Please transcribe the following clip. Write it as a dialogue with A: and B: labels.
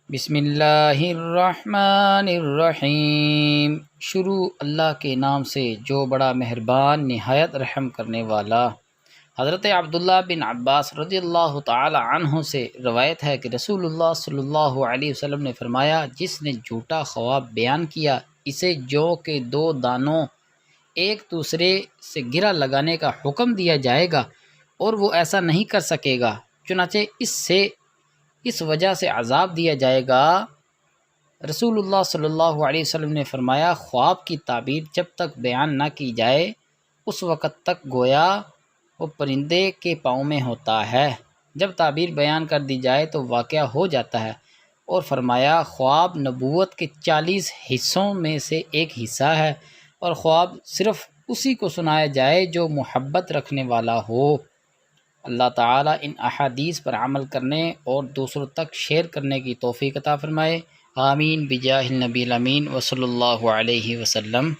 A: بسم اللہ الرحمن الرحیم۔ شروع اللہ کے نام سے جو بڑا مہربان نہایت رحم کرنے والا۔ حضرت عبداللہ بن عباس رضی اللہ تعالی عنہ سے روایت ہے کہ رسول اللہ صلی اللہ علیہ وسلم نے فرمایا، جس نے جھوٹا خواب بیان کیا اسے جو کے دو دانوں ایک دوسرے سے گرہ لگانے کا حکم دیا جائے گا اور وہ ایسا نہیں کر سکے گا، چنانچہ اس وجہ سے عذاب دیا جائے گا۔ رسول اللہ صلی اللہ علیہ وسلم نے فرمایا، خواب کی تعبیر جب تک بیان نہ کی جائے اس وقت تک گویا وہ پرندے کے پاؤں میں ہوتا ہے، جب تعبیر بیان کر دی جائے تو واقعہ ہو جاتا ہے۔ اور فرمایا، خواب نبوت کے 40 حصوں میں سے ایک حصہ ہے، اور خواب صرف اسی کو سنایا جائے جو محبت رکھنے والا ہو۔ اللہ تعالیٰ ان احادیث پر عمل کرنے اور دوسروں تک شیئر کرنے کی توفیق عطا فرمائے۔ آمین بجاہ النبی الامین وصلی اللہ علیہ وسلم۔